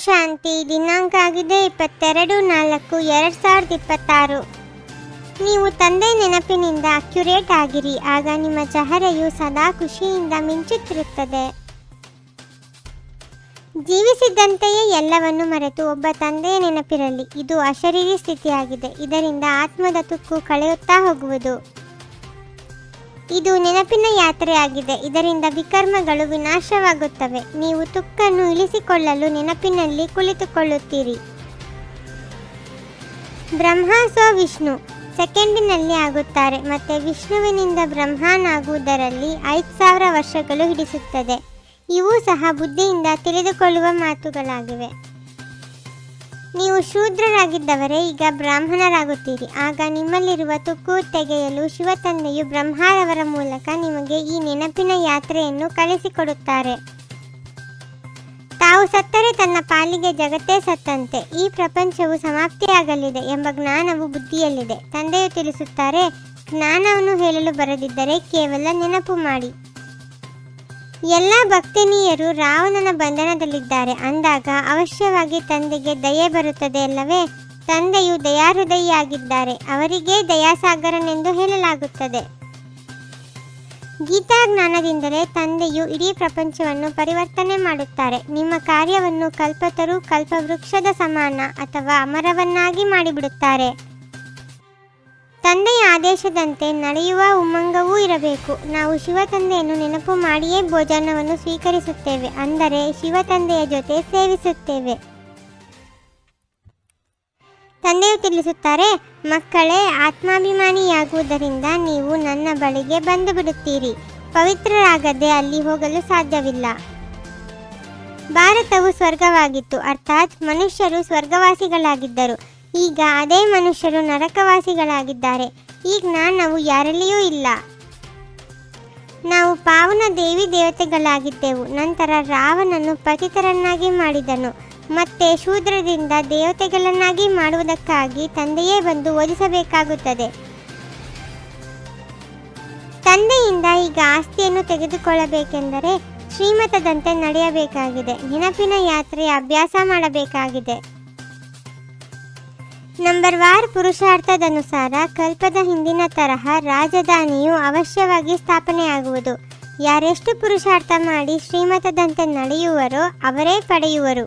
ಶಾಂತಿ. ದಿನಾಂಕ ಆಗಿದೆ 22/4/2026. ನೀವು ತಂದೆ ನೆನಪಿನಿಂದ ಅಕ್ಯುರೇಟ್ ಆಗಿರಿ, ಆಗ ನಿಮ್ಮ ಚಹರೆಯು ಸದಾ ಖುಷಿಯಿಂದ ಮಿಂಚುತ್ತಿರುತ್ತದೆ. ಜೀವಿಸಿದ್ದಂತೆಯೇ ಎಲ್ಲವನ್ನು ಮರೆತು ಒಬ್ಬ ತಂದೆಯ ನೆನಪಿರಲಿ. ಇದು ಅಶರೀರಿ ಸ್ಥಿತಿಯಾಗಿದೆ. ಇದರಿಂದ ಆತ್ಮದ ತುಕ್ಕು ಕಳೆಯುತ್ತಾ ಹೋಗುವುದು. ಇದು ನೆನಪಿನ ಯಾತ್ರೆಯಾಗಿದೆ. ಇದರಿಂದ ವಿಕರ್ಮಗಳು ವಿನಾಶವಾಗುತ್ತವೆ. ನೀವು ತುಕ್ಕನ್ನು ಇಳಿಸಿಕೊಳ್ಳಲು ನೆನಪಿನಲ್ಲಿ ಕುಳಿತುಕೊಳ್ಳುತ್ತೀರಿ. ಬ್ರಹ್ಮ ಸೋ ವಿಷ್ಣು ಸೆಕೆಂಡಿನಲ್ಲಿ ಆಗುತ್ತಾರೆ, ಮತ್ತು ವಿಷ್ಣುವಿನಿಂದ ಬ್ರಹ್ಮನಾಗುವುದರಲ್ಲಿ 5000 ವರ್ಷಗಳು ಹಿಡಿಸುತ್ತದೆ. ಇವು ಸಹ ಬುದ್ಧಿಯಿಂದ ತಿಳಿದುಕೊಳ್ಳುವ ಮಾತುಗಳಾಗಿವೆ. ನೀವು ಶೂದ್ರರಾಗಿದ್ದವರೇ ಈಗ ಬ್ರಾಹ್ಮಣರಾಗುತ್ತೀರಿ. ಆಗ ನಿಮ್ಮಲ್ಲಿರುವ ತುಕ್ಕು ತೆಗೆಯಲು ಶಿವತಂದೆಯು ಬ್ರಹ್ಮರವರ ಮೂಲಕ ನಿಮಗೆ ಈ ನೆನಪಿನ ಯಾತ್ರೆಯನ್ನು ಕಲಿಸಿಕೊಡುತ್ತಾರೆ. ತಾವು ಸತ್ತರೆ ತನ್ನ ಪಾಲಿಗೆ ಜಗತ್ತೇ ಸತ್ತಂತೆ, ಈ ಪ್ರಪಂಚವು ಸಮಾಪ್ತಿಯಾಗಲಿದೆ ಎಂಬ ಜ್ಞಾನವು ಬುದ್ಧಿಯಲ್ಲಿದೆ. ತಂದೆಯು ತಿಳಿಸುತ್ತಾರೆ, ಜ್ಞಾನವನ್ನು ಹೇಳಲು ಬರದಿದ್ದರೆ ಕೇವಲ ನೆನಪು ಮಾಡಿ. ಎಲ್ಲ ಭಕ್ತಿನೀಯರು ರಾವಣನ ಬಂಧನದಲ್ಲಿದ್ದಾರೆ ಅಂದಾಗ ಅವಶ್ಯವಾಗಿ ತಂದೆಗೆ ದಯೆ ಬರುತ್ತದೆ ಅಲ್ಲವೇ? ತಂದೆಯು ದಯಾಹೃದಯಿಯಾಗಿದ್ದಾರೆ, ಅವರಿಗೆ ದಯಾಸಾಗರನೆಂದು ಹೇಳಲಾಗುತ್ತದೆ. ಗೀತಾ ಜ್ಞಾನದಿಂದಲೇ ತಂದೆಯು ಇಡೀ ಪ್ರಪಂಚವನ್ನು ಪರಿವರ್ತನೆ ಮಾಡುತ್ತಾರೆ. ನಿಮ್ಮ ಕಾರ್ಯವನ್ನು ಕಲ್ಪತರು ಕಲ್ಪವೃಕ್ಷದ ಸಮಾನ ಅಥವಾ ಅಮರವನ್ನಾಗಿ ಮಾಡಿಬಿಡುತ್ತಾರೆ. ತಂದೆಯ ಆದೇಶದಂತೆ ನಡೆಯುವ ಉಮ್ಮಂಗವೂ ಇರಬೇಕು. ನಾವು ಶಿವತಂದೆಯನ್ನು ನೆನಪು ಮಾಡಿಯೇ ಭೋಜನವನ್ನು ಸ್ವೀಕರಿಸುತ್ತೇವೆ, ಅಂದರೆ ಶಿವತಂದೆಯ ಜೊತೆ ಸೇವಿಸುತ್ತೇವೆ. ತಂದೆಯು ತಿಳಿಸುತ್ತಾರೆ, ಮಕ್ಕಳೇ, ಆತ್ಮಾಭಿಮಾನಿಯಾಗುವುದರಿಂದ ನೀವು ನನ್ನ ಬಳಿಗೆ ಬಂದು ಬಿಡುತ್ತೀರಿ. ಪವಿತ್ರರಾಗದೆ ಅಲ್ಲಿ ಹೋಗಲು ಸಾಧ್ಯವಿಲ್ಲ. ಭಾರತವು ಸ್ವರ್ಗವಾಗಿತ್ತು, ಅರ್ಥಾತ್ ಮನುಷ್ಯರು ಸ್ವರ್ಗವಾಸಿಗಳಾಗಿದ್ದರು. ಈಗ ಅದೇ ಮನುಷ್ಯರು ನರಕವಾಸಿಗಳಾಗಿದ್ದಾರೆ. ಈ ಜ್ಞಾನವು ಯಾರಲ್ಲಿಯೂ ಇಲ್ಲ. ನಾವು ಪಾವನ ದೇವಿ ದೇವತೆಗಳಾಗಿದ್ದೆವು. ನಂತರ ರಾವಣನು ಪತಿತರನ್ನಾಗಿ ಮಾಡಿದನು. ಮತ್ತೆ ಶೂದ್ರರಿಂದ ದೇವತೆಗಳನ್ನಾಗಿ ಮಾಡುವುದಕ್ಕಾಗಿ ತಂದೆಯೇ ಬಂದು ಓದಿಸಬೇಕಾಗುತ್ತದೆ. ತಂದೆಯಿಂದ ಈಗ ಆಸ್ತಿಯನ್ನು ತೆಗೆದುಕೊಳ್ಳಬೇಕೆಂದರೆ ಶ್ರೀಮತದಂತೆ ನಡೆಯಬೇಕಾಗಿದೆ. ನೆನಪಿನ ಯಾತ್ರೆಯ ಅಭ್ಯಾಸ ಮಾಡಬೇಕಾಗಿದೆ. ನಂಬರ್ ವಾರ್ ಪುರುಷಾರ್ಥದನುಸಾರ ಕಲ್ಪದ ಹಿಂದಿನ ತರಹ ರಾಜಧಾನಿಯು ಅವಶ್ಯವಾಗಿ ಸ್ಥಾಪನೆಯಾಗುವುದು. ಯಾರೆಷ್ಟು ಪುರುಷಾರ್ಥ ಮಾಡಿ ಶ್ರೀಮತದಂತೆ ನಡೆಯುವರೋ ಅವರೇ ಪಡೆಯುವರು.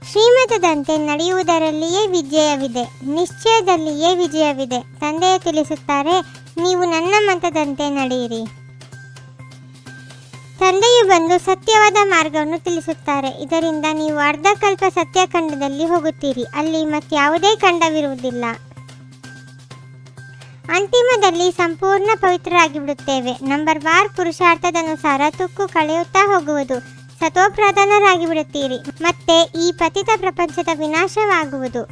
ಶ್ರೀಮತದಂತೆ ನಡೆಯುವುದರಲ್ಲಿಯೇ ವಿಜಯವಿದೆ, ನಿಶ್ಚಯದಲ್ಲಿಯೇ ವಿಜಯವಿದೆ. ತಂದೆಯು ತಿಳಿಸುತ್ತಾರೆ, ನೀವು ನನ್ನ ಮತದಂತೆ ನಡೆಯಿರಿ. ತಂದೆಯು ಬಂದು ಸತ್ಯವಾದ ಮಾರ್ಗವನ್ನು ತಿಳಿಸುತ್ತಾರೆ. ಇದರಿಂದ ನೀವು ಅರ್ಧಕಲ್ಪ ಸತ್ಯಖಂಡದಲ್ಲಿ ಹೋಗುತ್ತೀರಿ. ಅಲ್ಲಿ ಮತ್ಯಾವುದೇ ಖಂಡವಿರುವುದಿಲ್ಲ. ಅಂತಿಮದಲ್ಲಿ ಸಂಪೂರ್ಣ ಪವಿತ್ರರಾಗಿ ಬಿಡುತ್ತೇವೆ. ನಂಬರ್ ವಾರ್ ಪುರುಷಾರ್ಥದನುಸಾರ ತುಕ್ಕು ಕಳೆಯುತ್ತಾ ಹೋಗುವುದು. ಸತೋಪ್ರಧಾನರಾಗಿ ಬಿಡುತ್ತೀರಿ. ಮತ್ತೆ ಈ ಪತಿತ ಪ್ರಪಂಚದ ವಿನಾಶವಾಗುವುದು.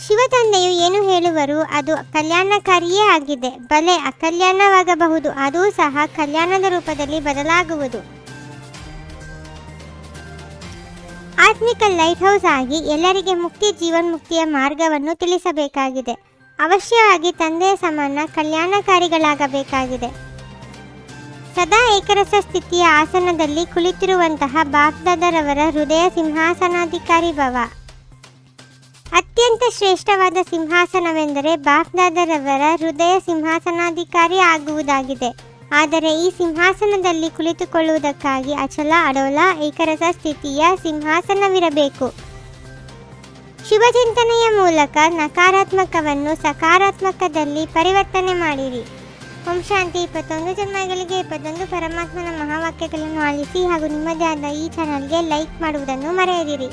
ಶಿವತಂದೆಯು ಏನು ಹೇಳುವರು ಅದು ಕಲ್ಯಾಣಕಾರಿಯೇ ಆಗಿದೆ. ಬಲೆ ಅಕಲ್ಯಾಣವಾಗಬಹುದು, ಅದೂ ಸಹ ಕಲ್ಯಾಣದ ರೂಪದಲ್ಲಿ ಬದಲಾಗುವುದು. ಆತ್ಮಿಕ ಲೈಟ್ ಹೌಸ್ ಆಗಿ ಎಲ್ಲರಿಗೆ ಮುಕ್ತಿ ಜೀವನ್ಮುಕ್ತಿಯ ಮಾರ್ಗವನ್ನು ತಿಳಿಸಬೇಕಾಗಿದೆ. ಅವಶ್ಯವಾಗಿ ತಂದೆಯ ಸಮಾನ ಕಲ್ಯಾಣಕಾರಿಗಳಾಗಬೇಕಾಗಿದೆ. ಸದಾ ಏಕರಸ ಸ್ಥಿತಿಯ ಆಸನದಲ್ಲಿ ಕುಳಿತಿರುವಂತಹ ಬಾಪ್ದಾದರವರ ಹೃದಯ ಸಿಂಹಾಸನಾಧಿಕಾರಿ ಭವ. ಅತ್ಯಂತ ಶ್ರೇಷ್ಠವಾದ ಸಿಂಹಾಸನವೆಂದರೆ ಬಾಪ್ದಾದರವರ ಹೃದಯ ಸಿಂಹಾಸನಾಧಿಕಾರಿ ಆಗುವುದಾಗಿದೆ. ಆದರೆ ಈ ಸಿಂಹಾಸನದಲ್ಲಿ ಕುಳಿತುಕೊಳ್ಳುವುದಕ್ಕಾಗಿ ಅಚಲ ಅಡೋಲ ಏಕರಸ ಸ್ಥಿತಿಯ ಸಿಂಹಾಸನವಿರಬೇಕು. ಶುಭಚಿಂತನೆಯ ಮೂಲಕ ನಕಾರಾತ್ಮಕವನ್ನು ಸಕಾರಾತ್ಮಕದಲ್ಲಿ ಪರಿವರ್ತನೆ ಮಾಡಿರಿ. ಓಂ ಶಾಂತಿ. 21 ಜನ್ಮಗಳಿಗೆ 21 ಪರಮಾತ್ಮನ ಮಹಾವಾಕ್ಯಗಳನ್ನು ಆಲಿಸಿ ಹಾಗೂ ನಿಮ್ಮದೇ ಆದ ಈ ಚಾನಲ್ಗೆ ಲೈಕ್ ಮಾಡುವುದನ್ನು ಮರೆಯದಿರಿ.